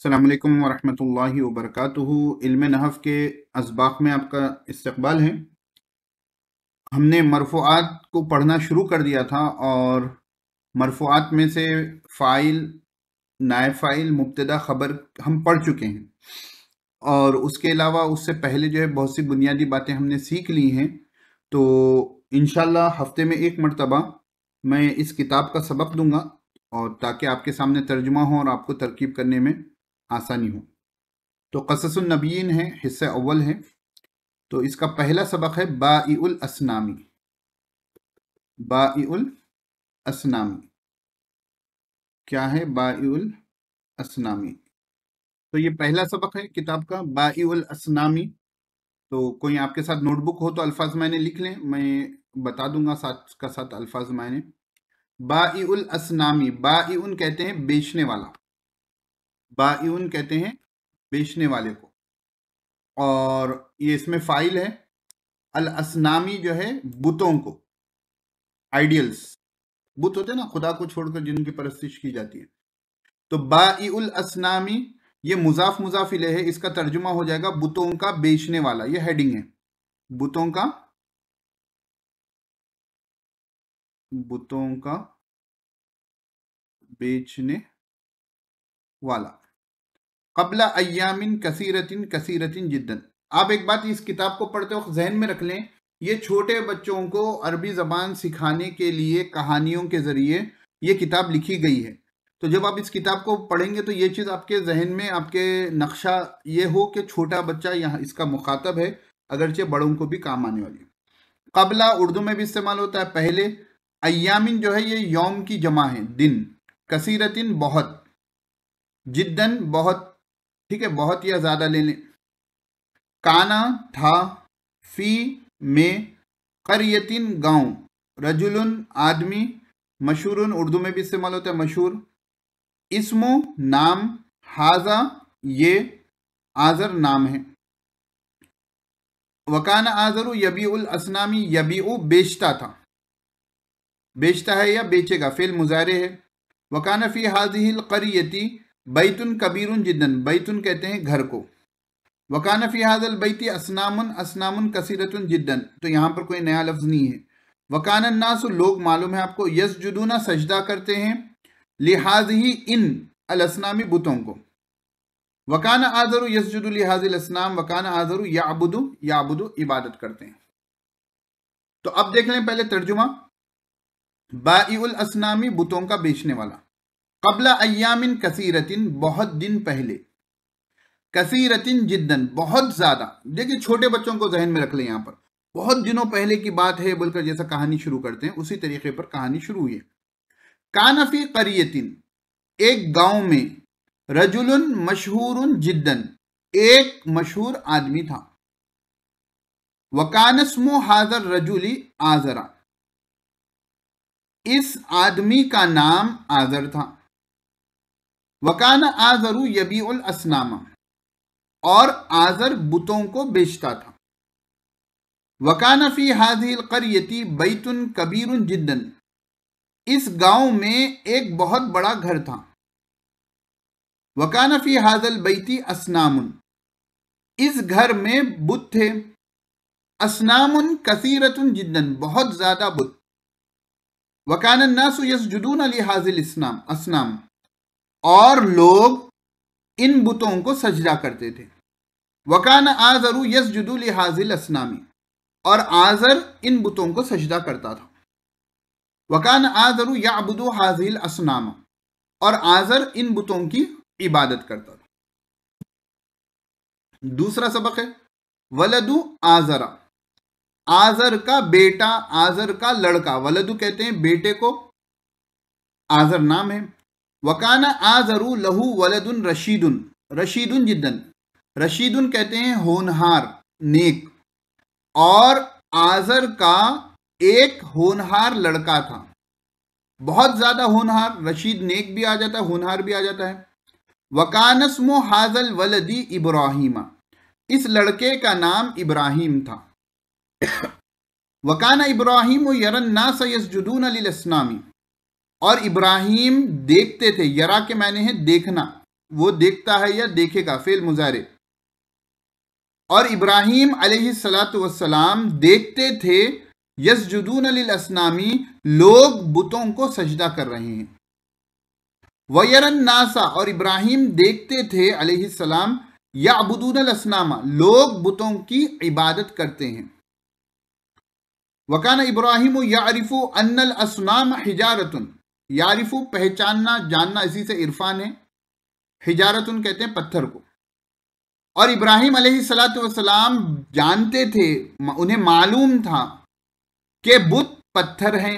अस्सलामु अलैकुम वरहमतुल्लाहि वबरकातुहू। इल्म नहव के असबाक में आपका इस्तकबाल है। हमने मरफ़ूआत को पढ़ना शुरू कर दिया था और मरफ़ूआत में से फ़ाइल, नायब फ़ाइल, मुब्तदा, ख़बर हम पढ़ चुके हैं और उसके अलावा उससे पहले जो है बहुत सी बुनियादी बातें हमने सीख ली हैं। तो इंशाअल्लाह हफ्ते में एक मरतबा मैं इस किताब का सबक दूंगा और ताकि आपके सामने तर्जुमा हो और आपको तरकीब करने में आसानी हो। तो क़ससुन नबीयीन है, हिस्सा अव्वल है। तो इसका पहला सबक है बाइउल असनामी। बाइउल असनामी क्या है? बाइउल असनामी। तो ये पहला सबक है किताब का, बाइउल असनामी। तो कोई आपके साथ नोटबुक हो तो अल्फाज मायने लिख लें, मैं बता दूंगा साथ का साथ अल्फाज मायने। बाइउल असनामी, बाइउन कहते हैं बेचने वाला, बाइउन कहते हैं बेचने वाले को। और ये इसमें फाइल है। अल असनामी जो है बुतों को, आइडियल्स, बुत होते हैं ना खुदा को छोड़कर जिनकी परस्तिश की जाती है। तो बाइउल असनामी ये मुजाफ मुजाफ इले है, इसका तर्जुमा हो जाएगा बुतों का बेचने वाला। ये हेडिंग है, बुतों का, बुतों का बेचने वाला। कबला अय्यामिन कसीरतिन कसीरतिन जिद्दन। आप एक बात इस किताब को पढ़ते वक्त जहन में रख लें, ये छोटे बच्चों को अरबी ज़बान सिखाने के लिए कहानियों के ज़रिए ये किताब लिखी गई है। तो जब आप इस किताब को पढ़ेंगे तो ये चीज़ आपके जहन में, आपके नक्शा ये हो कि छोटा बच्चा यहाँ इसका मुखातब है, अगरचे बड़ों को भी काम आने वाली है। कबला उर्दू में भी इस्तेमाल होता है पहले। अय्यामिन जो है ये यौम की जमा है, दिन। कसीरतिन बहुत, जिद्दन बहुत, ठीक है, बहुत या ज़्यादा ले लें। काना था, फी में, करियतिन गांव, रजुलन आदमी, मशहूरुन उर्दू में भी इस्तेमाल होता है मशहूर। इस्मो नाम, हाजा ये, आजर नाम है। वकाना आजरू यबीउल असनामी, यबीउ बेचता था, बेचता है या बेचेगा, फेल मुजारे है। वकाना फी हाजिहिल करियती बैतुन कबीरुन जिद्दन, बैतुन कहते हैं घर को। वकाना फी हाजल बैती असनामुन, असनामुन कसीरतुन जिद्दन, तो यहाँ पर कोई नया लफ्ज नहीं है। वकाना नासु लोग, मालूम है आपको, यसजुदूना सजदा करते हैं, लिहाजही इन अल असनामी बुतों को। वकाना आजरू यसजुदु लिहाजिल असनाम, वकाना आजरू याबुदु, याबुदु इबादत करते हैं। तो अब देख लें पहले तर्जुमा। बाइउल असनामी बुतों का बेचने वाला। कबला अय्यामिन कसीरतिन बहुत दिन पहले, कसीरतिन जिद्दन बहुत ज्यादा। देखिए छोटे बच्चों को जहन में रख लें, यहां पर बहुत दिनों पहले की बात है बोलकर जैसा कहानी शुरू करते हैं उसी तरीके पर कहानी शुरू हुई है। कानफी करियतिन एक गांव में, रजुलन मशहूरुन जिद्दन एक मशहूर आदमी था। वकानस्मो हाजर रजुली आजरा इस आदमी का नाम आजर था। वकाना आजरू यबीउल असनामा और आजर बुतों को बेचता था। वकाना फी हाजिल करियती बैतुन कबीरुन जिद्दन इस गांव में एक बहुत बड़ा घर था। वकाना फी हाजल बैती असनामुन इस घर में बुत थे। असनामुन कसीरतुन जिद्दन बहुत ज्यादा बुत। वकाना नासु यसजुदून अली हाजिल इस्नाम असनाम और लोग इन बुतों को सजदा करते थे। वकाना आजरू यसजुदु लिहाजिल असनामी और आजर इन बुतों को सजदा करता था। वकाना आजरू याबुदु हाजिल असनाम और आजर इन बुतों की इबादत करता था। दूसरा सबक है वलदु आजरा, आजर का बेटा, आजर का लड़का। वलदु कहते हैं बेटे को, आजर नाम है। वकाना आजरू लहू वलदुन रशीदुन, रशीदुन जिद्दन, रशीदुन कहते हैं होनहार, नेक। और आजर का एक होनहार लड़का था, बहुत ज्यादा होनहार। रशीद नेक भी आ जाता है, होनहार भी आ जाता है। वकानस्मो हाजल वलदी इब्राहिमा इस लड़के का नाम इब्राहिम था। वकाना इब्राहिम यरन नास यसजुदून लिल असनामी और इब्राहिम देखते थे, यरा के माने हैं देखना, वो देखता है या देखेगा, फेल मुजारे। और इब्राहिम अलैहिस्सलातु वस्सलाम देखते थे, यस्जुदून लिल असनामी, लोग बुतों को सजदा कर रहे हैं। वयरन नासा, और इब्राहिम देखते थे अलैहिस्सलाम, याबुदून अल असनामा, लोग बुतों की इबादत करते हैं। वकान इब्राहिम यारिफु अन्नल असनाम हिजारतुन, यारिफु पहचानना जानना, इसी से इरफान है। हिजारतुन कहते हैं पत्थर को। और इब्राहिम अलैहिस्सलातु वस्सलाम जानते थे, उन्हें मालूम था कि बुत पत्थर हैं।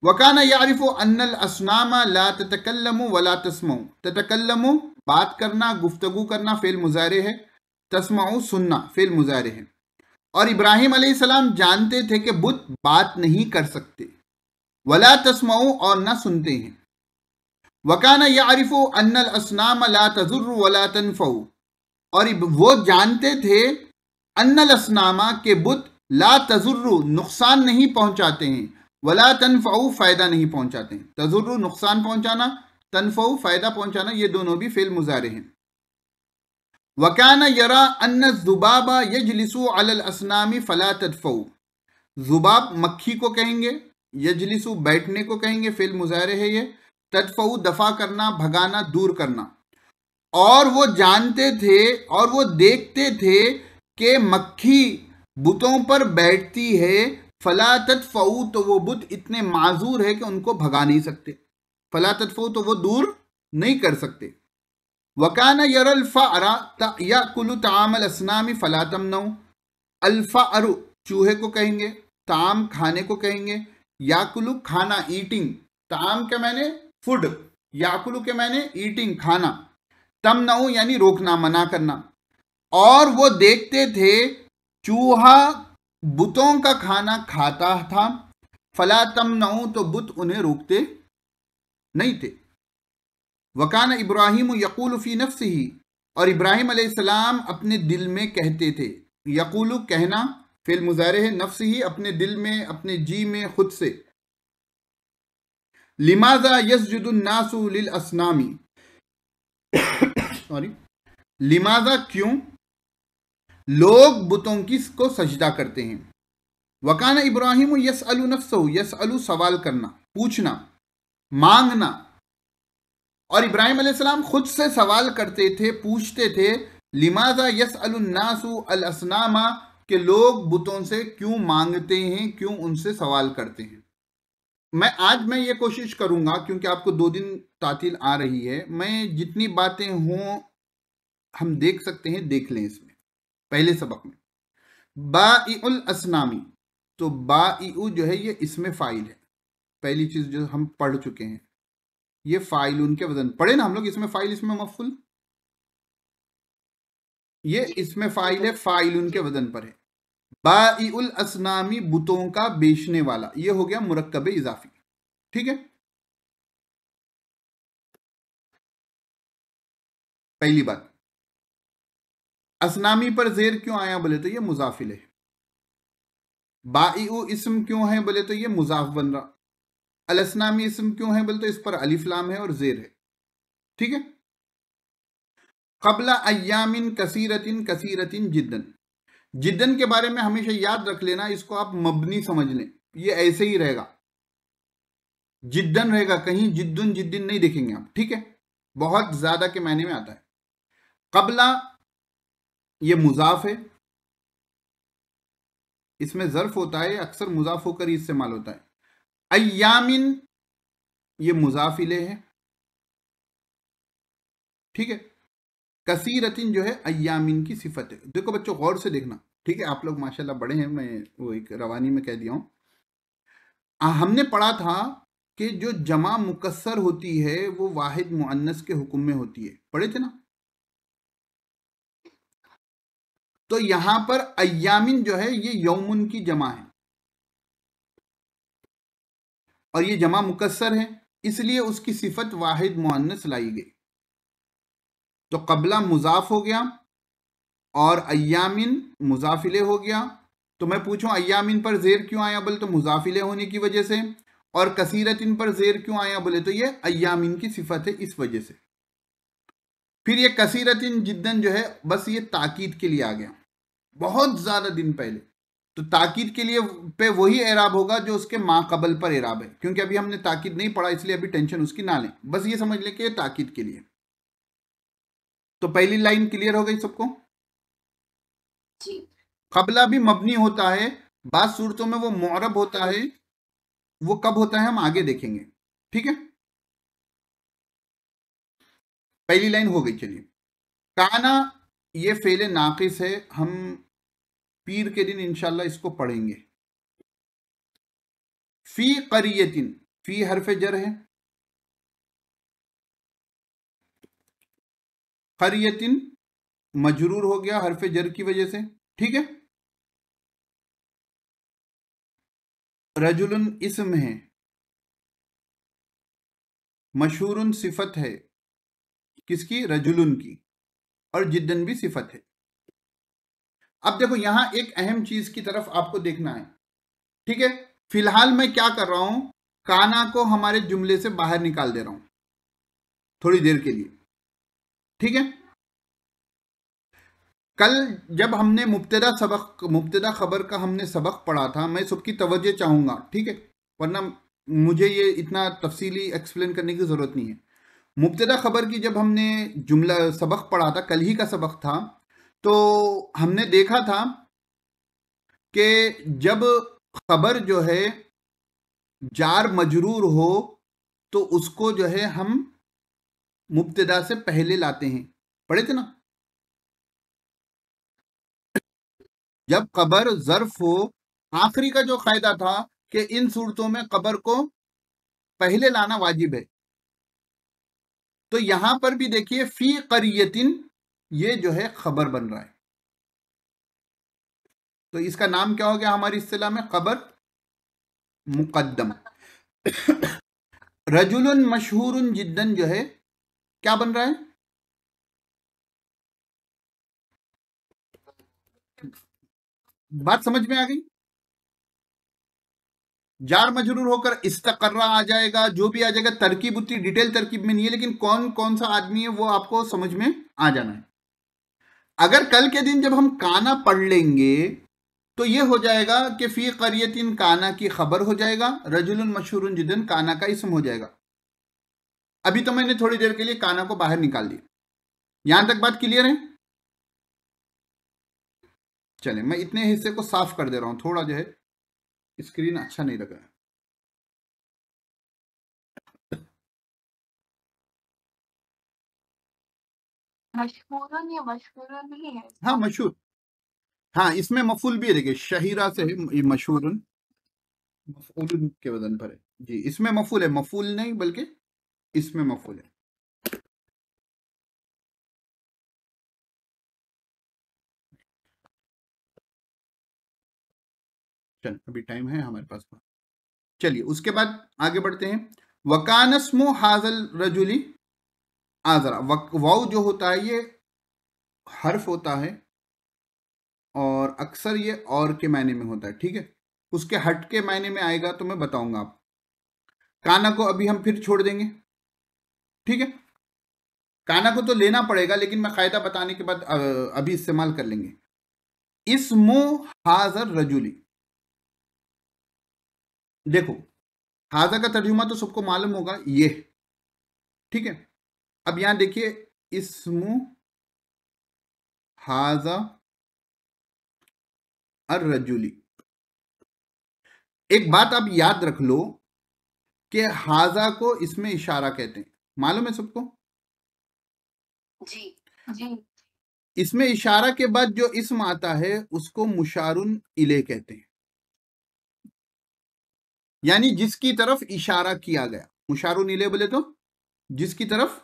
वकाना यारिफु अन्नल असनामा ला ततकल्लमु वला तस्मउ, ततकल्लमु बात करना, गुफ्तगू करना, फेल मुजारे है। तस्मउ सुनना, फेल मुजारे है। और इब्राहिम अलैहिस्सलाम जानते थे कि बुत बात नहीं कर सकते। वला तस्मउ, और ना सुनते हैं। वकाना यारिफु अन्नल असनाम ला तजुर्रु वला तनफउ, और वो जानते थे अन्नल असनामा के बुत ला तजुर्रु नुकसान नहीं पहुंचाते हैं, वला तनफउ फायदा नहीं पहुंचाते हैं। तजुर्रु नुकसान पहुंचाना, तनफउ फायदा पहुंचाना, ये दोनों भी फेल मुजारे हैं। वकाना यरा अन्न जुबाबा यजलिसु अलल असनामी फला तदफउ, जुबाब मक्खी को कहेंगे, यजलिसु बैठने को कहेंगे, फेल मुजारे है ये। तदफउ दफा करना, भगाना, दूर करना। और वो जानते थे और वो देखते थे कि मक्खी बुतों पर बैठती है। फला तदफउ, तो वो बुत इतने माजूर है कि उनको भगा नहीं सकते। फला तदफउ, तो वो दूर नहीं कर सकते। वकाना यरल फ़अरा याकुलु तामल असनामी फला तमनउ, अल्फ़अरु चूहे को कहेंगे, ताम खाने को कहेंगे, याकुलु खाना, ईटिंग, ताम के मैंने फूड, याकुलु के मैंने ईटिंग खाना, तमनउ यानी रोकना, मना करना। और वो देखते थे चूहा बुतों का खाना खाता था। फला तमनउ, तो बुत उन्हें रोकते नहीं थे। वकान इब्राहिम यकूल फी नफ्सिही, और इब्राहिम अलैहिस्सलाम अपने दिल में कहते थे। यकूलु कहना, फेल मुजारे है। नफ्सिही अपने दिल में, अपने जी में, खुद से। लिमाजा यस्जुदु नासु लिल असनामी, सॉरी, लिमाजा क्यों लोग बुतों की को सजदा करते हैं। वकान इब्राहिम यसअलु नफ्सहु, यसअलु सवाल करना, पूछना, मांगना। और इब्राहिम अलैहिस्सलाम खुद से सवाल करते थे, पूछते थे। लिमाजा यसअलु नासु अल असनामा, के लोग बुतों से क्यों मांगते हैं, क्यों उनसे सवाल करते हैं। आज मैं ये कोशिश करूंगा, क्योंकि आपको 2 दिन तातील आ रही है, मैं जितनी बातें हों हम देख सकते हैं, देख लें इसमें। पहले सबक में बाइउल असनामी, तो बाइउ जो है ये इसमें फाइल है। पहली चीज जो हम पढ़ चुके हैं, ये फाइल उनके वजन पढ़े ना हम लोग, इसमें फाइल, इसमें मफूल, ये इसमें फाइल है, फाइल उनके वजन पर है। बाइउल असनामी, बुतों का बेचने वाला, ये हो गया मुरक्कब इजाफी। ठीक है, पहली बात। असनामी पर जेर क्यों आया बोले तो ये मुजाफिल है। बाइउ इस्म क्यों है बोले तो ये मुजाफ बन रहा। अल असनामी इस्म क्यों है बोले तो इस पर अलिफ लाम है और जेर है। ठीक है, क़ब्ला अय्यामिन कसीरतिन, कसीरतिन जिद्दन, जिद्दन के बारे में हमेशा याद रख लेना, इसको आप मबनी समझ लें, ये ऐसे ही रहेगा, जिद्दन रहेगा, कहीं जिद्दुन जिद्दिन नहीं देखेंगे आप। ठीक है, बहुत ज्यादा के मायने में आता है। क़ब्ला ये मुजाफ है, इसमें ज़र्फ होता है, अक्सर मुजाफ होकर ही इस्तेमाल होता है। अय्यामिन ये मुजाफ इले है। ठीक है, कसीरतिन जो है अय्यामिन की सिफत है। देखो बच्चों गौर से देखना, ठीक है, आप लोग माशाल्लाह बड़े हैं, मैं वो एक रवानी में कह दिया हूं। हमने पढ़ा था कि जो जमा मुकस्सर होती है वो वाहिद मुअन्नस के हुक्म में होती है, पढ़े थे ना। तो यहां पर अय्यामिन जो है ये यौमुन की जमा है और ये जमा मुकस्सर है, इसलिए उसकी सिफत वाहिद मुअन्नस लाई गई। तो कबला मुजाफ हो गया और अय्यामिन मुजाफिले हो गया। तो मैं पूछूं अय्यामिन पर जेर क्यों आया बोले तो मुजाफिले होने की वजह से, और कसीरतिन पर जेर क्यों आया बोले तो ये अय्यामिन की सिफत है इस वजह से। फिर ये कसीरतिन जिद्दन जो है बस ये ताकीद के लिए आ गया, बहुत ज्यादा दिन पहले, तो ताकीद के लिए पे वही एराब होगा जो उसके माकबल पर एराब है, क्योंकि अभी हमने ताकीद नहीं पढ़ा इसलिए अभी टेंशन उसकी ना लें, बस ये समझ लें कि ये ताकीद के लिए। तो पहली लाइन क्लियर हो गई सबको जी। कबला भी मबनी होता है, बाद सूरतों में वो मुअरब होता है, वो कब होता है हम आगे देखेंगे, ठीक है। पहली लाइन हो गई। चलिए, काना ये फेले नाकिस है, हम पीर के दिन इंशाल्लाह इसको पढ़ेंगे। फी करियतिन, फी हरफ जर है, करियतिन मजरूर हो गया हरफ जर की वजह से, ठीक है। रजुलन इस्म है, मशहूरुन सिफत है, किसकी? रजुलन की, और जिद्दन भी सिफत है। अब देखो यहां एक अहम चीज की तरफ आपको देखना है, ठीक है। फिलहाल मैं क्या कर रहा हूं, काना को हमारे जुमले से बाहर निकाल दे रहा हूं थोड़ी देर के लिए, ठीक है। कल जब हमने मुब्तदा खबर का हमने सबक पढ़ा था, मैं सबकी तवज्जो चाहूंगा, ठीक है, वरना मुझे ये इतना तफसीली एक्सप्लेन करने की जरूरत नहीं है। मुब्तदा खबर की जब हमने जुमला सबक पढ़ा था, कल ही का सबक था, तो हमने देखा था कि जब खबर जो है जार मजरूर हो तो उसको जो है हम मुब्तदा से पहले लाते हैं, पढ़े थे ना। जब खबर जर्फ हो, आखिरी का जो कायदा था कि इन सूरतों में खबर को पहले लाना वाजिब है, तो यहां पर भी देखिए फी करियतिन ये जो है खबर बन रहा है, तो इसका नाम क्या हो गया हमारी इस्तिलाह में? खबर मुकद्दम। रजुलन मशहूरुन जिद्दन जो है क्या बन रहा है? बात समझ में आ गई? जार मजरूर होकर इस्तकर्रा आ जाएगा, जो भी आ जाएगा, तरकीब उतनी डिटेल तरकीब में नहीं है, लेकिन कौन कौन सा आदमी है वो आपको समझ में आ जाना है। अगर कल के दिन जब हम काना पढ़ लेंगे तो ये हो जाएगा कि फी करियतिन काना की खबर हो जाएगा, रजुलन मशहूरुन जिद्दन काना का इसम हो जाएगा। अभी तो मैंने थोड़ी देर के लिए काना को बाहर निकाल दिया। यहां तक बात क्लियर है? चले, मैं इतने हिस्से को साफ कर दे रहा हूं, थोड़ा जो है स्क्रीन अच्छा नहीं लगा है। मशहूरन या मशहूरन भी है? हाँ, मशहूर, हाँ, इसमें मफूल भी है, देखिए शहीरा से है, ये मशहूरन मफूल के वजन पर है जी, इसमें मफूल है, मफूल नहीं बल्कि इसमें मफूल है। चल, अभी टाइम है हमारे पास। चलिए उसके बाद आगे बढ़ते हैं। वकानस्मो हाजल रजुली आजरा, वाव जो होता है ये हर्फ होता है और अक्सर ये और के मायने में होता है, ठीक है। उसके हट के मायने में आएगा तो मैं बताऊंगा आप। काना को अभी हम फिर छोड़ देंगे, ठीक है। काना को तो लेना पड़ेगा, लेकिन मैं कायदा बताने के बाद अभी इस्तेमाल कर लेंगे। इस्मो हाजर रजुली, देखो हाजा का तर्जुमा तो सबको मालूम होगा, ये, ठीक है। अब यहां देखिए इस्मु हाजा अर रजुली, एक बात आप याद रख लो कि हाजा को इसमें इशारा कहते हैं, मालूम है सबको? जी जी। इसमें इशारा के बाद जो इस्म आता है उसको मुशारुन इले कहते हैं, यानी जिसकी तरफ इशारा किया गया। मुशारुन इले बोले तो जिसकी तरफ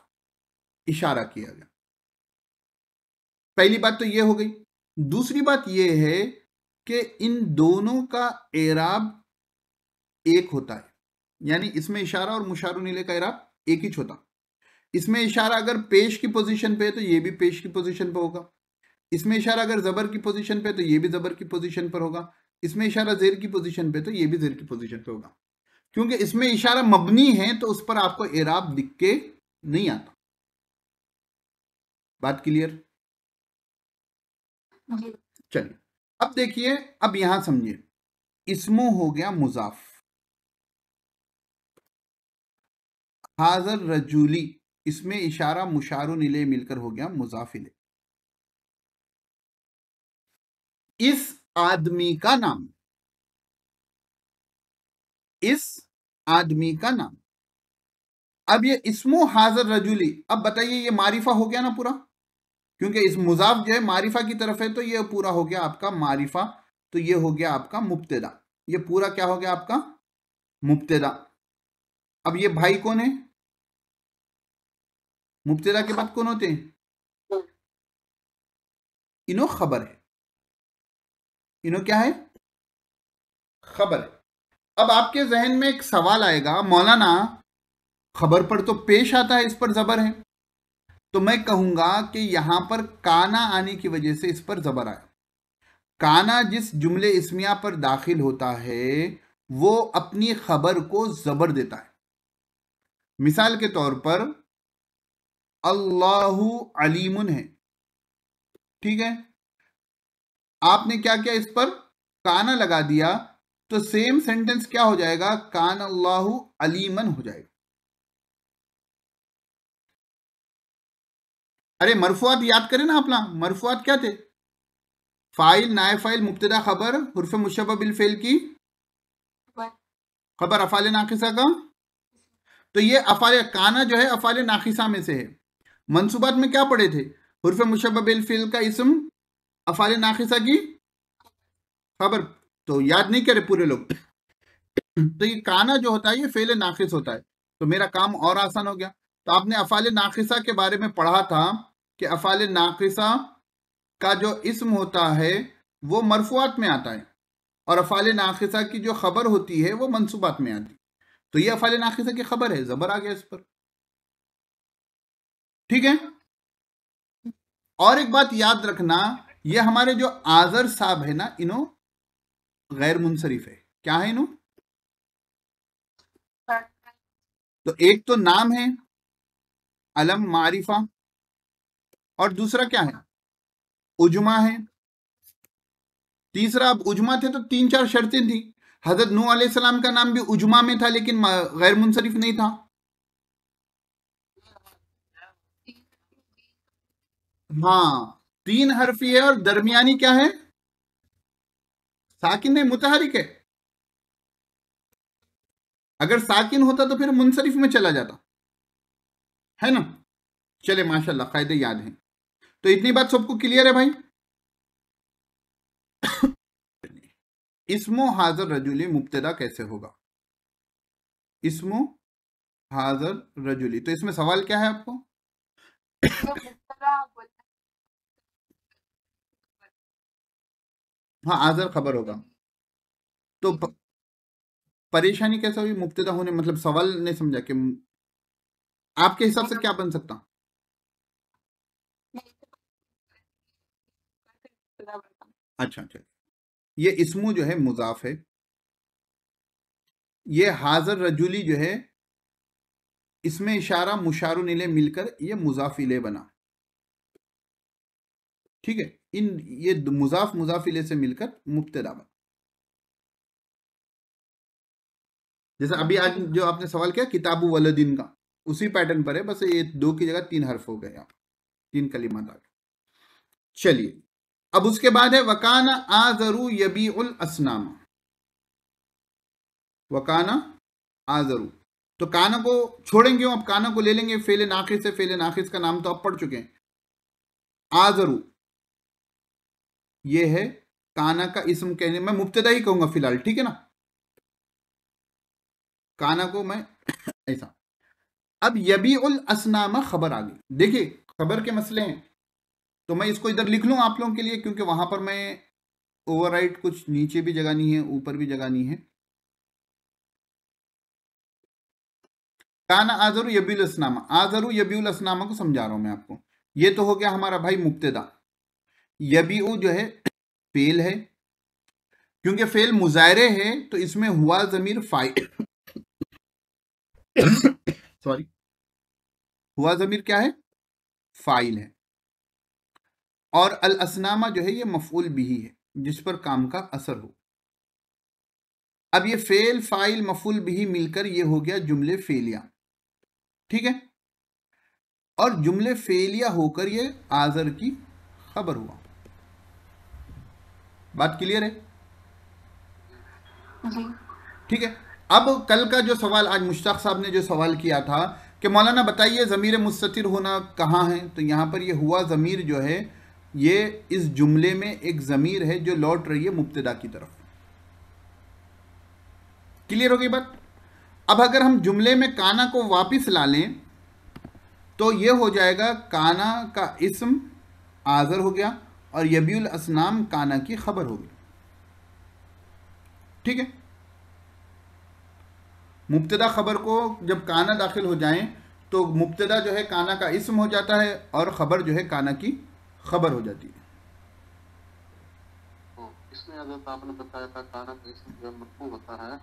इशारा किया गया। पहली बात तो ये हो गई। दूसरी बात ये है कि इन दोनों का एराब एक होता है, यानी इसमें इशारा और मुशारुन इले का एराब एक ही होता। इसमें इशारा अगर पेश की पोजीशन पे है तो ये भी पेश की पोजीशन पे होगा, इसमें इशारा अगर जबर की पोजीशन पे है तो ये भी जबर की पोजीशन पर होगा, इसमें इशारा जेर की पोजीशन पे तो ये भी जेर की पोजीशन पे होगा। क्योंकि इसमें इशारा मबनी है तो उस पर आपको एराब दिख के नहीं आता। बात क्लियर? चलिए अब देखिए, अब यहां समझिए, इस्मो हो गया मुजाफ, हाजर रजूली, इसमें इशारा मुशारुन इले मिलकर हो गया मुजाफ इले। इस आदमी का नाम, इस आदमी का नाम। अब ये इस्मो हाजर रजूली, अब बताइए ये मारिफा हो गया ना पूरा, क्योंकि इस मुजाफ जो है मारिफा की तरफ है, तो ये पूरा हो गया आपका मारिफा, तो ये हो गया आपका मुब्तदा, ये पूरा क्या हो गया आपका मुब्तदा। अब ये भाई कौन है? मुब्तदा के बाद कौन होते हैं? इनो खबर है, इनो क्या है? खबर है। अब आपके जहन में एक सवाल आएगा, मौलाना खबर पर तो पेश आता है, इस पर जबर है, तो मैं कहूंगा कि यहां पर काना आने की वजह से इस पर जबर आया। काना जिस जुमले इस्मिया पर दाखिल होता है वो अपनी खबर को जबर देता है। मिसाल के तौर पर अल्लाहु अलीमुन है, ठीक है, आपने क्या किया, इस पर काना लगा दिया, तो सेम सेंटेंस क्या हो जाएगा, कान अल्लाहु अलीमन हो जाएगा। अरे मरफुआत याद करें ना अपना, मरफुआत क्या थे? फाइल, नाए फाइल, मुब्तदा, खबर, हुर्फ मुशब्बह बिल फेल की खबर, अफाल नाकिसा का, तो ये अफाल काना जो है अफाल नाकिसा में से है। मंसूबात में क्या पढ़े थे? हुर्फ मुशब्बह बिल फेल का इसम, अफाल नाकिसा की खबर, तो याद नहीं करे पूरे लोग। तो ये काना जो होता है ये फेल नाकिस होता है, तो मेरा काम और आसान हो गया। तो आपने अफाल नाकिसा के बारे में पढ़ा था कि अफाल नाकिसा का जो इस्म होता है वो मरफुआत में आता है, और अफाल नाकिसा की जो खबर होती है वो मंसूबात में आती है। तो ये अफाल नाकिसा की खबर है, जबर आ गया इस पर, ठीक है। और एक बात याद रखना, ये हमारे जो आजर साहब है ना, इनो गैर मुनसरिफ है। क्या है इनो? तो एक तो नाम है अलम मारिफा, और दूसरा क्या है? उजमा है। तीसरा, अब उजमा थे तो तीन चार शर्तें थी। हजरत नूह अलैहिस्सलाम का नाम भी उजमा में था लेकिन गैर मुनसरिफ नहीं था। हाँ, तीन हरफी है और दरमियानी क्या है? साकिन नहीं, मुतहरिक है। अगर साकिन होता तो फिर मुनसरिफ में चला जाता, है ना। चले माशाल्लाह, कायदे याद हैं। तो इतनी बात सबको क्लियर है भाई? इस्मो हाजर रजुली मुब्तदा कैसे होगा? इस्मो हाजर रजुली, तो इसमें सवाल क्या है आपको? हाँ, हाजर खबर होगा, तो परेशानी कैसे हुई मुब्तदा होने, मतलब सवाल नहीं समझा कि आपके हिसाब से क्या बन सकता? अच्छा अच्छा, ये इस्मो जो है मुजाफ है, ये हाजर रजुली जो है इसमें इशारा मुशारुन इले मिलकर ये मुजाफ इले बना, ठीक है। इन ये मुजाफ मुजाफ इले से मिलकर मुब्तदा बना। जैसे अभी आज जो आपने सवाल किया किताबु वलदिन का, उसी पैटर्न पर है, बस ये दो की जगह तीन हर्फ हो गए, यहाँ तीन कलिमात आ गए। चलिए अब उसके बाद है वकाना आजरू यबीउल असनाम, वकाना आजरू, तो काना को छोड़ेंगे, अब काना को ले लेंगे, फेले नाकिस है, फेले नाकिस का नाम तो अब पढ़ चुके हैं। आजरू ये है काना का इसम, कहने मैं मुब्तदा ही कहूंगा फिलहाल, ठीक है ना, काना को मैं ऐसा। अब यबी उल असनामा खबर आ गई, देखिए खबर के मसले हैं, तो मैं इसको इधर लिख लूं आप लोगों के लिए, क्योंकि वहां पर मैं ओवरराइट कुछ नीचे भी जगह नहीं है ऊपर भी जगह नहीं है। काना आजरू यबीउल असनामा, आजरू यबीउल असनामा को समझा रहा हूं मैं आपको। ये तो हो गया हमारा भाई मुब्तदा। यबीउ जो है फेल है, क्योंकि फेल मुजायरे है तो इसमें हुआ जमीर फाइल सॉरी, हुआ जमीर क्या है? फाइल है। और अल असनामा जो है ये मफऊल बिही है, जिस पर काम का असर हो। अब ये फेल फाइल मफूल बिही मिलकर ये हो गया जुमले फेलिया, ठीक है। और जुमले फेलिया होकर ये आजर की खबर हुआ। बात क्लियर है? जी। ठीक है। अब कल का जो सवाल आज मुश्ताक साहब ने जो सवाल किया था कि मौलाना बताइए ज़मीर मुस्ततिर होना कहाँ है, तो यहाँ पर ये हुआ ज़मीर जो है ये इस जुमले में एक ज़मीर है जो लौट रही है मुब्तदा की तरफ। क्लियर हो गई बात? अब अगर हम जुमले में काना को वापस ला लें तो ये हो जाएगा काना का इस्म आज़र हो गया और यबीउल असनाम काना की खबर होगी, ठीक है। मुब्तदा खबर को जब काना दाखिल हो जाएं तो मुब्तदा जो है काना का इस्म हो जाता है और खबर जो है काना की खबर हो जाती है। तो इसमें हज़रत आपने बताया था काना का इस्म जो मरफू होता है,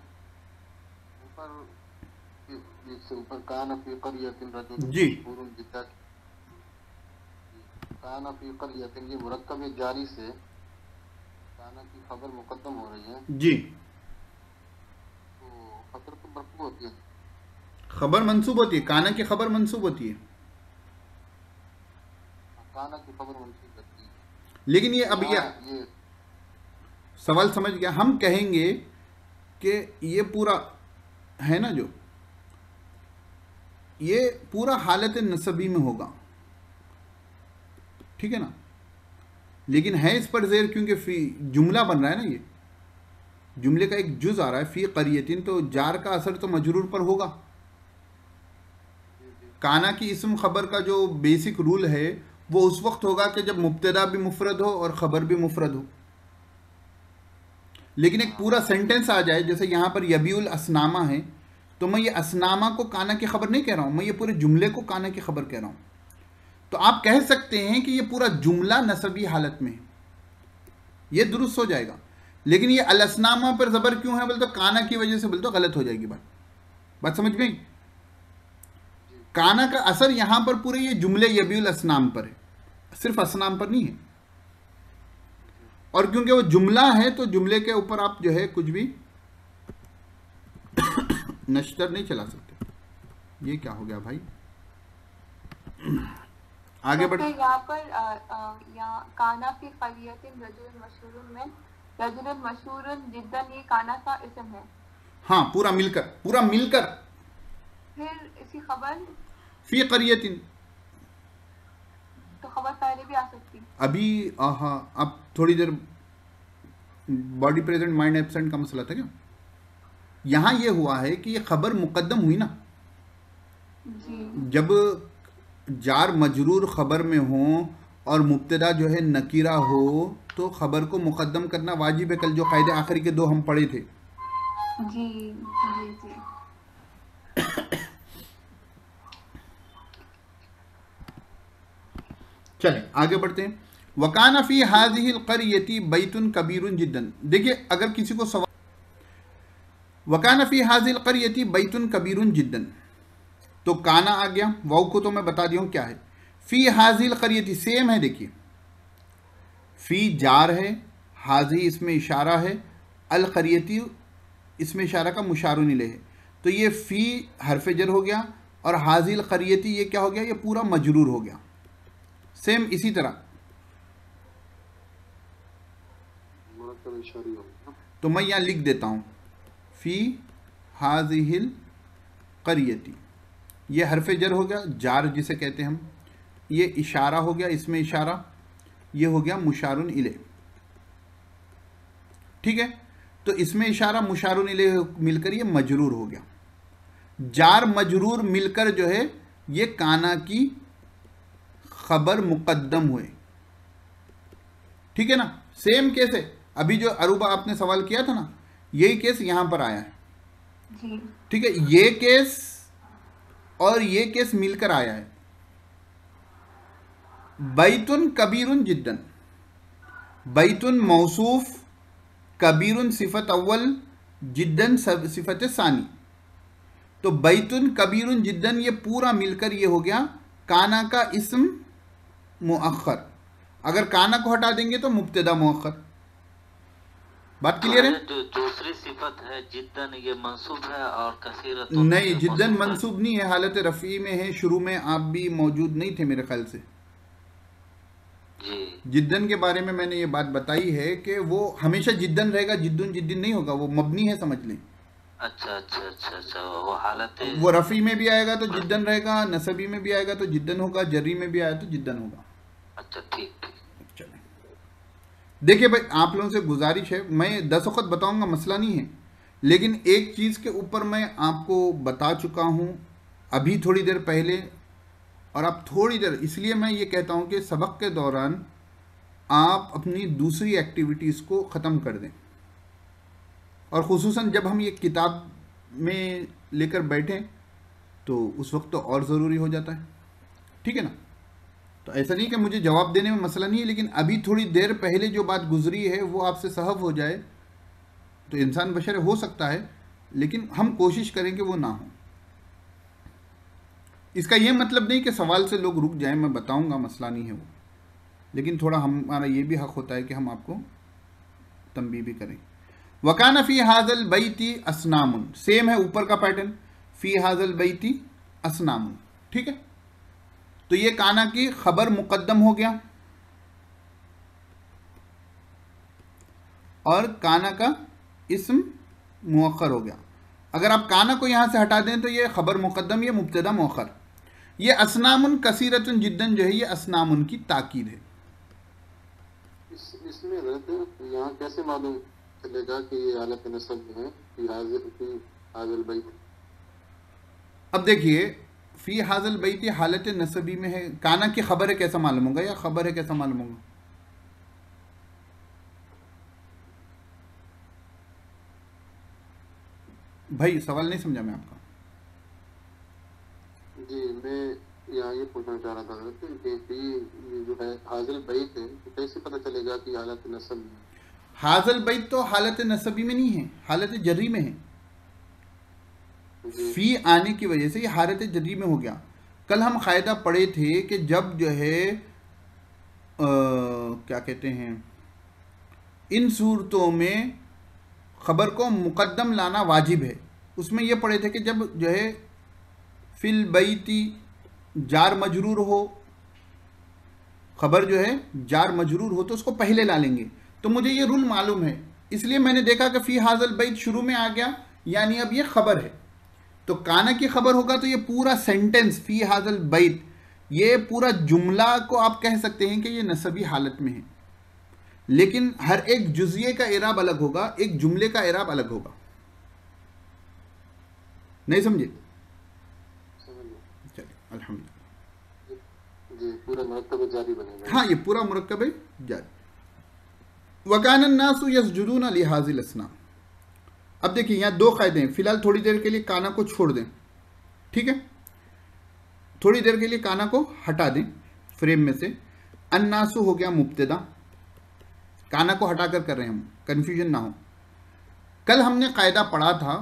ऊपर काना फी क़रियतिन रजुलुन जी। मशहूरुन जिद्दन, काना फी क़रियतिन, ये मुरक्कब जारी से काना की खबर मुकद्दम हो रही है जी। तो खबर तो मरफू होती है, खबर मंसूब होती है, काना की खबर मंसूब होती है, काना की खबर मंसूब होती है। लेकिन ये अब ये सवाल समझ गया। हम कहेंगे कि ये पूरा है ना, जो ये पूरा हालत नसबी में होगा, ठीक है ना, लेकिन है इस पर ज़ेर क्योंकि फी जुमला बन रहा है ना, ये जुमले का एक जुज आ रहा है फी क़रियतिन, तो जार का असर तो मजरूर पर होगा। काना की इस्म खबर का जो बेसिक रूल है वो उस वक्त होगा कि जब मुब्तदा भी मुफरद हो और ख़बर भी मुफरद हो। लेकिन एक पूरा सेंटेंस आ जाए, जैसे यहाँ पर यबीउल असनामा है, तो मैं ये असनामा को काना की खबर नहीं कह रहा हूँ, मैं ये पूरे जुमले को काना की खबर कह रहा हूँ। तो आप कह सकते हैं कि ये पूरा जुमला नसबी हालत में है, ये दुरुस्त हो जाएगा। लेकिन ये अल असनामा पर ज़बर क्यों है बोल तो काना की वजह से बोल तो गलत हो जाएगी बात समझ गई? काना का असर यहाँ पर पूरे ये जुमले यबीउल असनाम पर है, सिर्फ असनाम पर नहीं है। और क्योंकि वो जुमला है तो जुमले के ऊपर आप जो है कुछ भी नश्तर नहीं चला सकते। ये क्या हो गया भाई? आगे बढ़। यहाँ पर यहाँ काना फी क़रियतिन रजुलुन मशहूरुन में रजुलुन मशहूरुन जिद्दन ये काना का इस्म है। हाँ, पूरा मिलकर फिर इसी खबर फी क़रियतिन, तो खबर पहले भी आ सकती। अभी हाँ, अब थोड़ी देर बॉडी प्रेजेंट माइंड एब्सेंट का मसला था क्या? यहाँ ये हुआ है कि ये खबर मुकद्दम हुई ना जी। जब जार मजरूर खबर में हो और मुब्तदा जो है नकीरा हो तो खबर को मुकद्दम करना वाजिब है। कल जो कायदे आखिरी के दो हम पढ़े थे। जी जी जी। चलें आगे बढ़ते हैं। वकाना फी हाज़िहिल क़रियति बैतुन कबीरुन जिद्दन। देखिए अगर किसी को सवाल, वकाना फी हाज़िहिल क़रियति बैतुन कबीरुन जिद्दन, तो काना आ गया, वाव को तो मैं बता दिया हूँ क्या है। फी हाज़िहिल क़रियति सेम है, देखिए फी जार है, हाज़ी इसमें इशारा है, अल क़रियति इसमें इशारा का मुशारुन इलैह है, तो ये फ़ी हरफ जर हो गया और हाज़िल क़रियति ये क्या हो गया, ये पूरा मजरूर हो गया। सेम इसी तरह तो मैं यहाँ लिख देता हूँ फ़ी हाज़िहिल क़रियति, ये हरफ जर हो गया, जार जिसे कहते हैं हम, ये इशारा हो गया, इसमें इशारा, ये हो गया मुशारुन इलैह, ठीक है। तो इसमें इशारा मुशारुन इलैह मिलकर ये मजरूर हो गया। जार मजरूर मिलकर जो है ये काना की खबर मुकद्दम हुए, ठीक है ना। सेम केस है, अभी जो अरूबा आपने सवाल किया था ना, यही केस यहां पर आया है, ठीक है। ये केस और ये केस मिलकर आया है। बैतुन कबीरुन जिद्दन, बैतुन मौसूफ, कबीरुन सिफत अव्वल, जिद्दन सिफत सानी, तो बैतुन कबीरुन जिद्दन ये पूरा मिलकर ये हो गया काना का इस्म मुअख्खर। अगर काना को हटा देंगे तो मुब्तदा मुअख्खर। बात क्लियर है? जो दूसरी सिफत है जिद्दन, ये मंसूब है और कसीरत नहीं, जिद्दन मंसूब नहीं है, हालत रफ़ी में है। शुरू में आप भी मौजूद नहीं थे मेरे ख्याल से। जी। जिद्दन के बारे में मैंने ये बात बताई है कि वो हमेशा जिद्दन रहेगा, जिद्दुन जिद्दिन नहीं होगा, वो मबनी है, समझ लें। अच्छा अच्छा अच्छा अच्छा, वो हालत है। वो रफ़ी में भी आएगा तो जिद्दन रहेगा, नसबी में भी आएगा तो जिद्दन होगा, जर्री में भी आया तो जिद्दन होगा। अच्छा ठीक ठीक। चलें, देखिए भाई, आप लोगों से गुजारिश है, मैं 10 वक्त बताऊंगा, मसला नहीं है, लेकिन एक चीज़ के ऊपर मैं आपको बता चुका हूँ अभी थोड़ी देर पहले, और आप थोड़ी देर, इसलिए मैं ये कहता हूँ कि सबक के दौरान आप अपनी दूसरी एक्टिविटीज़ को ख़त्म कर दें, और ख़ुसूसन जब हम ये किताब में लेकर बैठें तो उस वक्त तो और ज़रूरी हो जाता है, ठीक है ना। तो ऐसा नहीं कि मुझे जवाब देने में मसला नहीं है, लेकिन अभी थोड़ी देर पहले जो बात गुजरी है वो आपसे सहव हो जाए तो इंसान बशर हो सकता है, लेकिन हम कोशिश करें कि वो ना हो। इसका ये मतलब नहीं कि सवाल से लोग रुक जाएं, मैं बताऊंगा, मसला नहीं है वो, लेकिन थोड़ा हमारा ये भी हक होता है कि हम आपको तंबीह भी करें। वकाना फ़ी हाज़ल बैती असनामुन, सेम है ऊपर का पैटर्न, फ़ी हाज़ल बैती असनामुन, ठीक है। तो ये काना की खबर मुकद्दम हो गया और काना का इस्म मुअख्खर हो गया। अगर आप काना को यहां से हटा दें तो ये खबर मुकद्दम, ये मुब्तदा मुअख्खर। ये असनामुन कसीरतुन जिद्दन जो है ये असनामुन की ताकीद है। इसमें रहते यहाँ कैसे मालूम चलेगा कि ये हालत नसब में है कि हाज़िल बैत? अब देखिए, फ़ी हाज़िल बैत हालत नसबी में है, काना की खबर है कैसा मालूम होगा, या खबर है कैसा मालूम होगा? भाई सवाल नहीं समझा मैं आपका। जी, मैं यहाँ ये पूछना चाह रहा था कि ये जो है हाज़िल बैत है, तो कैसे पता चलेगा कि हालत नसब में है? हाज़िल बैत तो हालत नसबी में नहीं है, हालत जर्री में है। फ़ी आने की वजह से ये हालत जर्री में हो गया। कल हम कायदा पढ़े थे कि जब जो है क्या कहते हैं, इन सूरतों में ख़बर को मुकद्दम लाना वाजिब है। उसमें यह पढ़े थे कि जब जो है फिल बैती जार मजरूर हो, ख़बर जो है जार मजरूर हो तो उसको पहले ला लेंगे। तो मुझे ये रूल मालूम है, इसलिए मैंने देखा कि फ़ी हाज़िल बैत शुरू में आ गया, यानी अब ये ख़बर है। तो काना की खबर होगा तो ये पूरा सेंटेंस फ़ी हाज़िल बैत, ये पूरा जुमला को आप कह सकते हैं कि ये नसबी हालत में है, लेकिन हर एक जुज़िये का इराब अलग होगा, एक जुमले का इराब अलग होगा। नहीं समझे? चलिए, अल्हम्दुलिल्लाह। जी, पूरा मुरक्कब जारी बनेगा। हाँ, ये पूरा मुरक्कब जारी। वकान अन्नासु यसजुदून लिहाज़िल असनाम। अब देखिए यहाँ दो कायदे हैं, फिलहाल थोड़ी देर के लिए काना को छोड़ दें, ठीक है, थोड़ी देर के लिए काना को हटा दें फ्रेम में से। अन्नासु हो गया मुब्तदा, काना को हटाकर कर रहे हैं हम, कन्फ्यूजन ना हो। कल हमने कायदा पढ़ा था,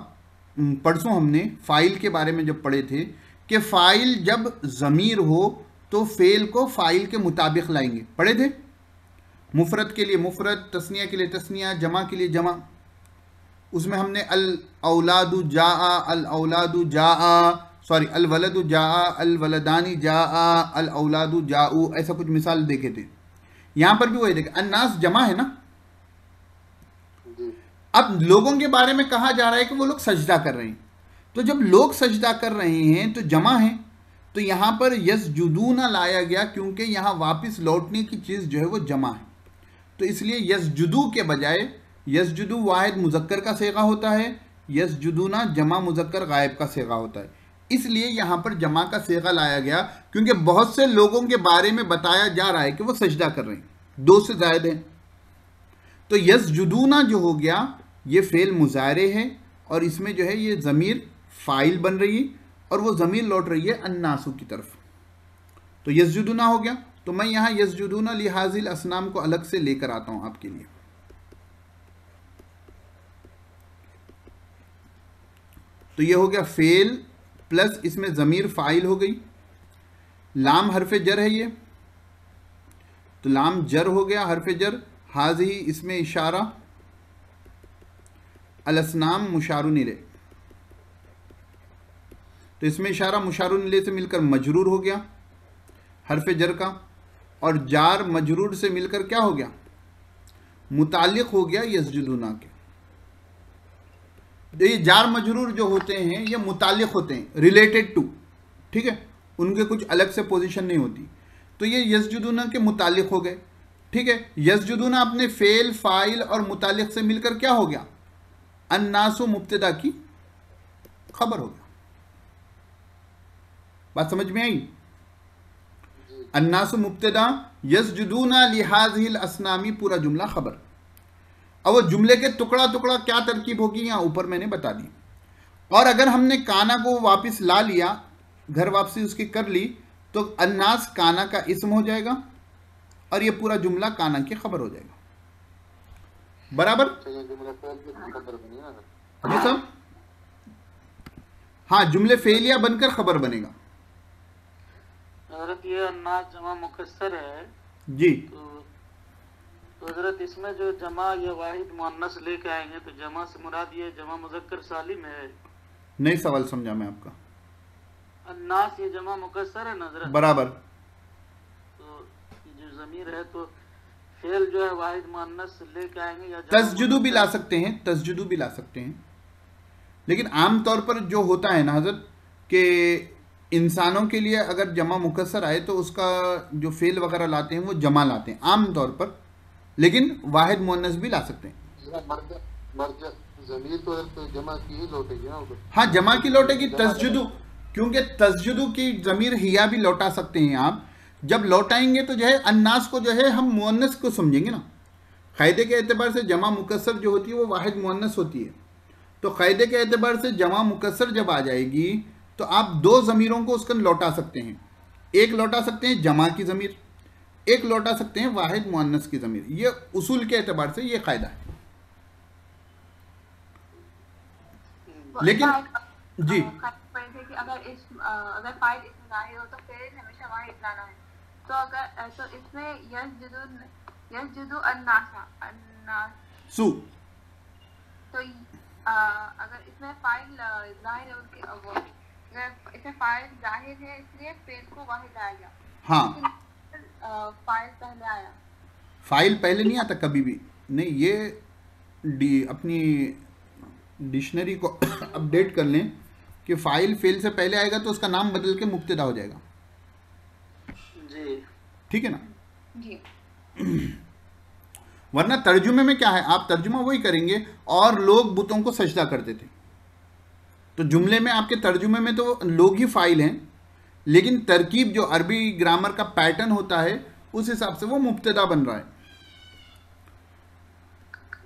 परसों हमने फ़ाइल के बारे में जब पढ़े थे कि फ़ाइल जब ज़मीर हो तो फ़ेल को फ़ाइल के मुताबिक लाएंगे, पढ़े थे। मुफरद के लिए मुफरद, तस्निया के लिए तस्निया, जमा के लिए जमा। उसमें हमने अल औलादु जाआ, अल औलादु जाआ, सॉरी अल वलदु जाआ, अल वलदानी जाआ, अल औलादु जाऊ, ऐसा कुछ मिसाल देखे थे। यहाँ पर भी वही देखे, अन्नास जमा है ना। अब लोगों के बारे में कहा जा रहा है कि वो लोग सजदा कर रहे हैं, तो जब लोग सजदा कर रहे हैं तो जमा है, तो यहाँ पर यसजुदूना लाया गया क्योंकि यहाँ वापस लौटने की चीज़ जो है वो जमा है, तो इसलिए यसजुदू के बजाय यसजुदू वाहिद मुज़क्कर का सेगा होता है, यसजुदूना जमा मुज़क्कर गायब का सेगा होता है, इसलिए यहाँ पर जमा का सेगा लाया गया क्योंकि बहुत से लोगों के बारे में बताया जा रहा है कि वो सजदा कर रहे हैं, दो से ज़ायद हैं। तो यसजुदूना जो हो गया ये फ़ेल मुज़ारे है और इसमें जो है ये ज़मीर फ़ाइल बन रही है और वो ज़मीर लौट रही है अन्नासु की तरफ, तो यसजुदूना हो गया। तो मैं यहाँ यसजुदूना लिहाज़िल असनाम को अलग से लेकर आता हूँ आपके लिए। तो ये हो गया फ़ेल प्लस इसमें ज़मीर फ़ाइल हो गई, लाम हरफ जर है ये, तो लाम जर हो गया, हरफ जर, हाज़ी इसमें इशारा, अलअसनाम मुशारुन इले, तो इसमें इशारा मुशारुन इले से मिलकर मजरूर हो गया हरफ जर का, और जार मजरूर से मिलकर क्या हो गया, मुतालिक हो गया यस्जुदूना के। ये जार मजरूर जो होते हैं ये मुतालिक होते हैं, रिलेटेड टू, ठीक है, उनके कुछ अलग से पोजीशन नहीं होती। तो ये यस्जुदूना के मुतालिक हो गए, ठीक है। यस्जुदूना अपने फेल, फाइल और मुतालिक से मिलकर क्या हो गया, अन्नासु मुब्तदा की खबर हो गया। बात समझ में आई? अन्नासु मुब्तदा, यस्जुदूना लिहाज़िहिल असनामी पूरा जुमला खबर। अब वो जुमले के टुकड़ा टुकड़ा क्या तरकीब होगी यहाँ ऊपर मैंने बता दी। और अगर हमने काना को वापस ला लिया, घर वापसी उसकी कर ली, तो अन्नास काना का इस्म हो जाएगा और ये पूरा जुमला काना की खबर हो जाएगा। बराबर जी सब? हाँ, जुमले फेलिया बनकर खबर बनेगा। हजरत ये अन्नास जमा मुकस्सर है जी, तो हजरत इसमें जो जमा या वाहिद मुअन्नस लेके आएंगे तो जमा से मुराद ये जमा मुजक्कर सालिम है। नहीं सवाल समझा मैं आपका। अन्नास ये जमा मुकस्सर है ना हजरत, बराबर। तो जो जमीर है तो फेल जो है वाहिद मुअन्नस लेके आएंगे या तस्जुदू भी ला सकते हैं, तस्जुदू भी ला सकते हैं, लेकिन आम तौर पर जो होता है ना हजरत कि इंसानों के लिए अगर जमा मुकस्सर आए तो उसका जो फेल वगैरह लाते हैं वो जमा लाते हैं आम तौर पर, लेकिन वाहिद मुअन्नस भी ला सकते हैं। ज़मीर तो जमा की ही लौटेगी ना। हाँ, जमा की लौटेगी तस्जुदू, क्योंकि तस्जुदू की ज़मीर हिया भी लौटा सकते हैं आप। जब लौटाएंगे तो जो है अन्नास को जो है हम मुअन्नस को समझेंगे ना। क़ायदे के एतबार से जमा मुकस्सर जो होती है वो वाहिद मुअन्नस होती है, तो क़ायदे के एतबार से जमा मुकस्सर जब आ जाएगी तो आप दो ज़मीरों को उसका लौटा सकते हैं। एक लौटा सकते हैं जमा की ज़मीर, एक लौटा सकते हैं वाहिद मुअन्नस की ज़मीर। ये उसूल के एतबार से ये क़ायदा है। लेकिन जी, कि अगर फाइल इसमें ज़ाहिर हो तो फेल हमेशा वहाँ इतलाना है। तो अगर तो इसमें यस्जुदु अन्नास सु, तो अगर इसमें फाइल ज़ाहिर है उनके अगर इसमें फाइल ज़ाहिर है इसलिए फेल को वाहिद आया गया। हाँ, फाइल पहले आया, फाइल पहले नहीं आता कभी भी नहीं। ये अपनी डिक्शनरी को अपडेट कर लें कि फाइल फेल से पहले आएगा तो उसका नाम बदल के मुब्तदा हो जाएगा जी, ठीक है ना जी। वरना तर्जुमे में क्या है, आप तर्जुमा वही करेंगे और लोग बुतों को सजदा करते थे, तो जुमले में आपके तर्जुमे में तो लोग ही फाइल हैं, लेकिन तरकीब जो अरबी ग्रामर का पैटर्न होता है उस हिसाब से वो मुब्तदा बन रहा है।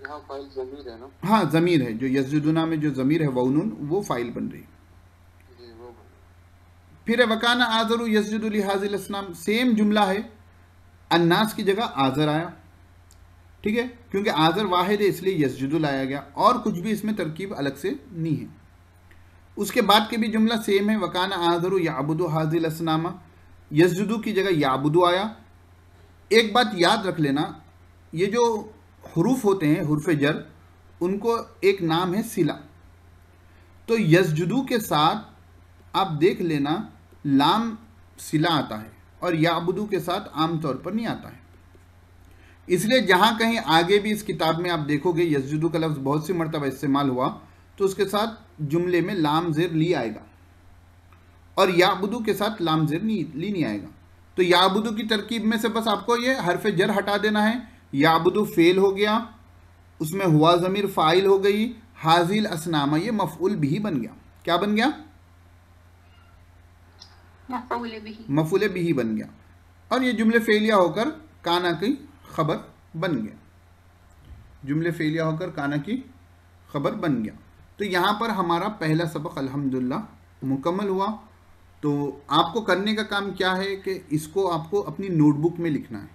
यहाँ फाइल ज़मीर है ना। हाँ, ज़मीर है, जो यस्जुदुना में जो ज़मीर है वौनुन, वो फाइल बन रही है। फिर वकाना आज़रु यस्जुदु लिहाज़िल असनाम, सेम जुमला है, अन्नास की जगह आज़र आया, ठीक है, क्योंकि आज़र वाहिद है इसलिए यस्जुदु लाया गया, और कुछ भी इसमें तरकीब अलग से नहीं है। उसके बाद के भी जुमला सेम है, वकाना आज़रु याबुदु हाज़िल असनामा, यस्जुदु की जगह याबुदु आया। एक बात याद रख लेना, ये जो हुरूफ होते हैं हुर्फ़ जर, उनको एक नाम है सिला। तो यस्जुदु के साथ आप देख लेना लाम सिला आता है और याबुदु के साथ आमतौर पर नहीं आता है, इसलिए जहाँ कहीं आगे भी इस किताब में आप देखोगे यस्जुदु का लफ्ज़ बहुत सी मरतबा इस्तेमाल हुआ तो उसके साथ जुमले में लाम ज़ेर ली आएगा और याबुदु के साथ लाम ज़ेर ली नहीं आएगा। तो याबुदु की तरकीब में से बस आपको ये हरफ जर हटा देना है। याबुदु फेल हो गया, उसमें हुआ ज़मीर फ़ाइल हो गई, हाज़िल असनामा ये मफ़ऊल बिही बन गया। क्या बन गया? मफ़ऊल बिही बन गया, और ये जुमले फेलिया होकर काना की खबर बन गया। जुमले फेलिया होकर काना की खबर बन गया। तो यहाँ पर हमारा पहला सबक अल्हम्दुलिल्लाह मुकम्मल हुआ। तो आपको करने का काम क्या है कि इसको आपको अपनी नोटबुक में लिखना है,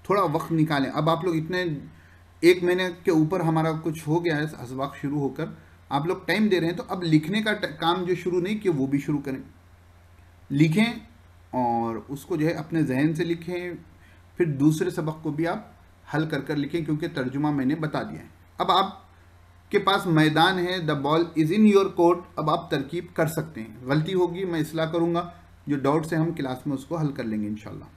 थोड़ा वक्त निकालें। अब आप लोग इतने 1 महीने के ऊपर हमारा कुछ हो गया है असवाक शुरू होकर, आप लोग टाइम दे रहे हैं, तो अब लिखने का काम जो शुरू नहीं किया वो भी शुरू करें। लिखें और उसको जो है अपने जहन से लिखें, फिर दूसरे सबक को भी आप हल कर कर लिखें, क्योंकि तर्जुमा मैंने बता दिया है। अब आपके पास मैदान है, the ball is in your court, अब आप तरकीब कर सकते हैं। गलती होगी मैं इसलाह करूँगा, जो डाउट्स है हम क्लास में उसको हल कर लेंगे इंशाल्लाह।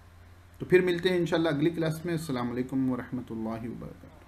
तो फिर मिलते हैं इंशाल्लाह अगली क्लास में। अस्सलाम वालेकुम व रहमतुल्लाहि व बरकातहू।